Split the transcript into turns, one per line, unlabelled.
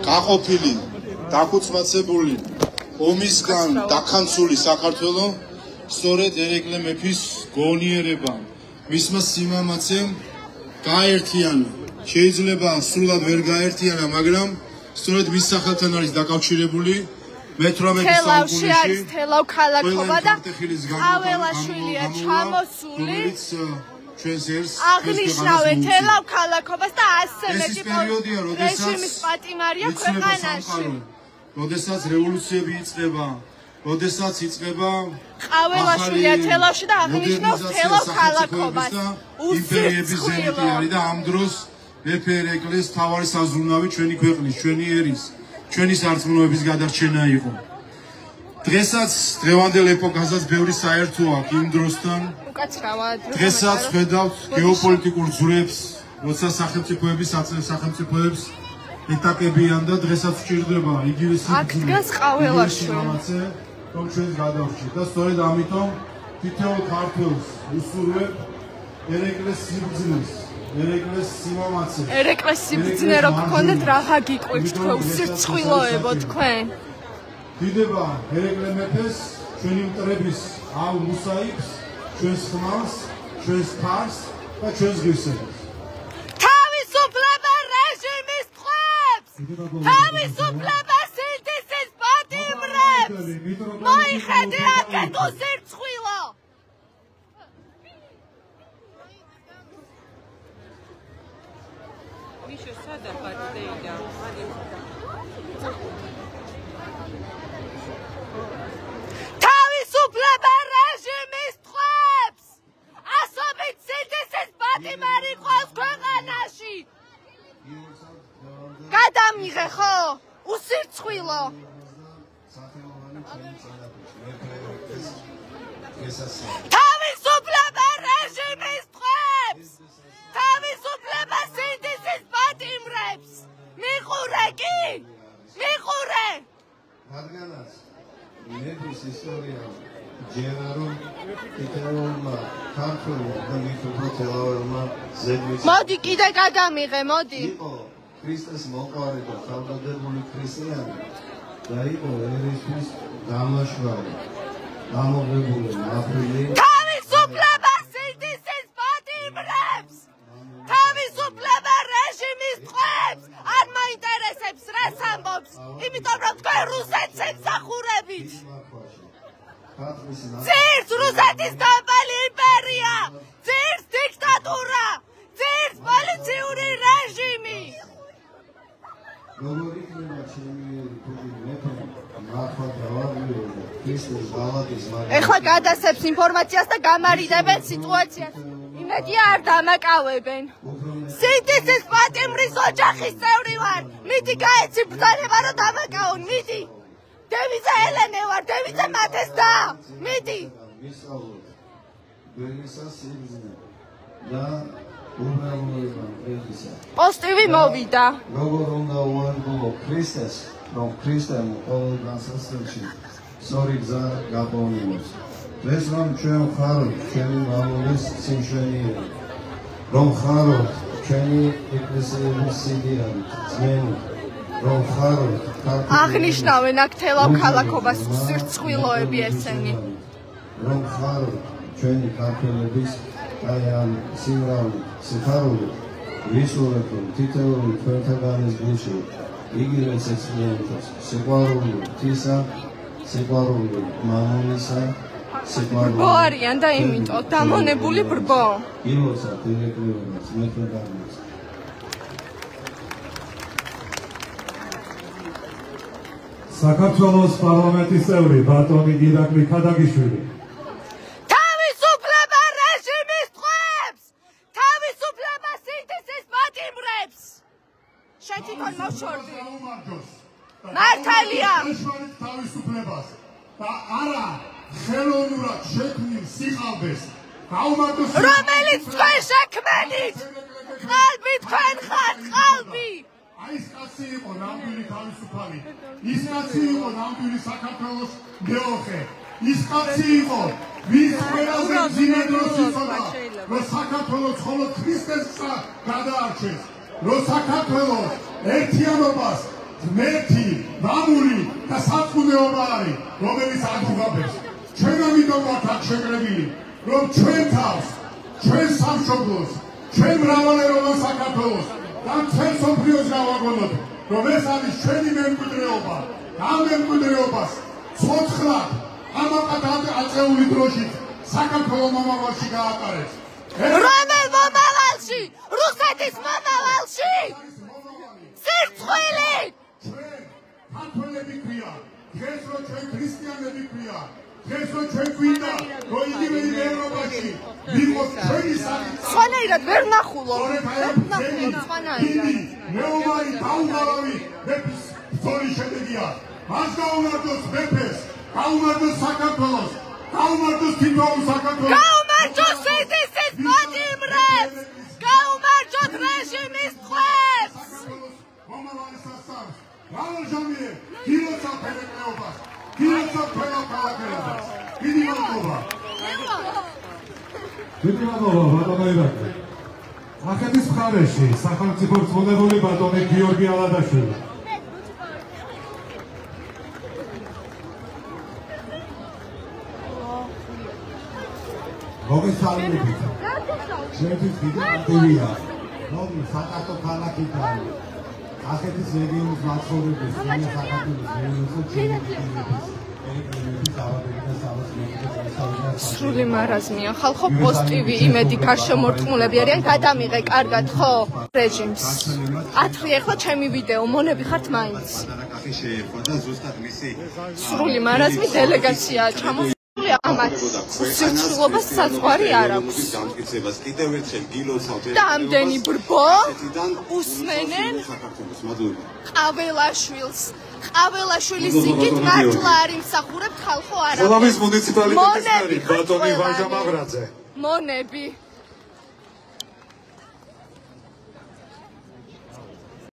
გაყოფილი, დაქუცმაცებული, ომისგან დაქანცული საქართველოს სწორედ ერეკლე მეფის გონიერება, მისმა სიმამაცემ გაერთიანა. შეიძლება სრულად ვერ გაერთიანა, მაგრამ სწორედ მის სახელთან არის დაკავშირებული მე-18 საუკუნეში
თელავ ქალაქობა და აველაშვილია ჩამოსული აღნიშნავენ თელავ ქალაქობას და ასე მეტი რეჟიმის პატიმარია ქვეყანაში.
როდესაც რევოლუციები იწყება, როდესაც იწყება
აველაშვილია თელავში და აღნიშნავს თელავ ქალაქობას.
იმპერიების ზენიტი არის და ამ დროს მეფე ერეკლეს თავარი საზრუნავი ჩვენი ქვეყნის, ჩვენი ერის, ჩვენი სარწმუნოების გადარჩენა იყო. დღესაც დღევანდელ ეპოქასაც ბევრი საერთო აქვს იმ დროსთან. დღესაც ხედავთ გეოპოლიტიკურ ძვრებს, როცა სახელმწიფოების სახელმწიფოებს ეტაკებიან და დღესაც სჭირდება იგივე სიამაце, რომ ჩვენს გადავრჩით და სწორედ ამიტომ თითოეულ ქართველს უსურვებ ერეკლეს სიბრძნეს, ერეკლეს სიმამაცეს.
ერეკლეს სიბრძნე რო გქონდეთ რაღა გიყვებთ თქვენ უსირცხვილოებო თქვენ.
დიდება ერეკლე მეფეს, ჩვენი მტრების ავ მუსაიფს, ჩვენს ხმალს, ჩვენს ქარს და ჩვენს ღირსებას.
თავისუფლება რეჟიმის ტყვეებს! თავისუფლება სინდისის პატიმრებს! მოიხედე აქეთ უსირცხვილო!
მიშო სადა ხარ დეიდა?
თავისუფლება რეჟიმის ტყვეებს! ასობით სინდისის პატიმარი ყავს ქვეყანაში! გადამიღე ხო? უსირცხვილო! თავისუფლება რეჟიმის ტყვეებს! თავისუფლება სინდისის პატიმრებს! მიყურე კი! მიყურე!
რადგანაც მეფის ისტორია ჯერა რომ თითოეულმა ქართველმა და მით უფრო თელავერმა ზედმეტ
მოდი კიდე გადამიღე, მოდი.
იყო ქრისტეს მოყვარე და თავდადებული ქრისტიანი და იყო ერისთვის დამლაშვარი, გამოღებული მაფრილი.
თავისუფლება სინდისის პატიმრებს! თავისუფლება რეჟიმის ტყვეებს! არ მაინტერესებს რას ამბობს, იმიტომ რომ თქვენ რუსეთს ემსახურებით! ძირს რუსეთის დაბალი იმპერია! ძირს დიქტატურა! ძირს პოლიციური რეჟიმი!
როგორ იქნება ჩემი მეფე მართლა დავარღვიო ქრისტეს ბალადის მაგრამ
ეხლა გადასცემს ინფორმაციას და გამარიდებენ სიტუაციას. იმედია არ დამაკავებენ. სინდისის პატიმრის ოჯახის წევრი ვარ. მიდი გაეცი ბრძანება რომ დამაკავონ. მიდი. დევიზა ელენე ვარ. დევიზა მათეს და. მიდი.
ვისწავლოთ ბერისას სიბრძნე და უბრალოება პრეზისა.
პოსტივი მოვიდა.
როგორ უნდა უარყო ქრისტეს, რომ ქრისტემ ყოველ განსაცდელში სწორი გზა გაპოვნოს. ეს რომ ჩვენ ხაროთ ჩვენი მამულის სიმშვენიერი, რომ ხაროთ ჩვენი ეკლესიის სიდიარით, ძმენი, რომ ხაროთ
აღნიშნავენ აქ თელავ ქალაქობას უსირცხვილოები ესენი.
რომ ხაროთ ჩვენი ქართველების აი ამ სიმრავლით, სიხარულით, ვისურვებთ რომ თითოეული თქვენთაგანის გულში იგივე სეცნიერებას, სიყვარული ღვთისა, სიყვარული მამულისა,
ბრბო არიან და იმიტომ დამონებული ბრბო.
ილოცავთ ერეკლეობას, მეფე-დაღმას.
საქართველოს პარლამენტის წევრი ბატონი ირაკლი ქადაგიშვილი.
თავისუფლება რეჟიმის ტყვეებს! თავისუფლება სინდისის პატიმრებს! შეთვითონ მოშორდი. მართალია.
თავისუფლებას და არა ხელოვნურად შექმნილ სიყალბეს გაუმარჯოს
რომელიც თქვენ შექმნით! ყალბი თქვენ ხართ, ყალბი!
აი ეს კაცი იყო ნამდვილი თავისუფალი. ის კაცი იყო ნამდვილი საქართველოს მეოხე. ის კაცი იყო ვის ყველაზე მძიმე დროს იცოდა რომ საქართველოს მხოლოდ ქრისტეს გადაარჩენს. რომ საქართველოს ერთიანობას ღმერთი, მამული და საწუნეობა არის, რომელიც აგვიღებს. ჩვენ ამიტომ ვართ აქ შეკრებილი, რომ ჩვენ თავს, ჩვენ სამშობლოს, ჩვენ მრავალეროვან საქართველოს და ჩვენ სოფლიოს გავაგონოთ, რომ ეს არის ჩვენი მემკვიდრეობა. ამ მემკვიდრეობას ცოცხლად ამაყად აწეული დროშით საქართველოს მომავალში გაატარებს.
რომელ მომავალში? რუსეთის მომავალში? სირცხვილი!
ჩვენ ქართველები ქვია, დღეს რომ ჩვენ ქრისტიანები ქვია, დღეს რომ ჩვენ გვინდა, რომ იგივე ევროპაში ვიყოს ჩვენი საკითხი.
სხვანაირად ვერ ნახულო.
მეომარი დაუმალავი მეფის ბრძოლის შედეგია. მას გაუმარჯოს მეფეს, გაუმარჯოს საქართველოს, გაუმარჯოს თითოეულ საქართველოს.
გაუმარჯოს სიტისის პატიმრებს! გაუმარჯოთ რეჟიმის წყლებს!
მომავალი სასწავლს, მრავალჟამიე, გილოცავ ფერეკლეობას, გილოცავ ფერალ ქალაქელობას. დიდი მადლობა.
დიდი მადლობა, ბატონო ირაკლი. ახეთის მხარეში სახელმწიფო რწმუნებული ბატონი გიორგი ალადაშვილი.
მოგესალმებით. ჩვენთვის დიდი პატივია, რომ საკათო ქალაქიდან ახეთის რეგიონის მაცხოვრებლის ყველა საქართველოს რეგიონის
სრული მარაზმია. ხალხო პოზიტივი იმედი გარშემორტყმულები არიან, გადამიღე კარგად ხო რეჟიმს. ათრი ახლა ჩემი ვიდეო, მონები ხართ მაინც. სრული მარაზმი დელეგაციაა ჩამოსული. ამათ სიცოცხლობას საზღვარი არ აქვს. და ამდენი ბრბო უსმენენ ყაველაშვილის იქით მართლა არ იმსახურებთ ხალხო არა.
სოლომის მუნიციპალიტეტის მერი ბატონი ვაჟა მაღრაძე.
მონები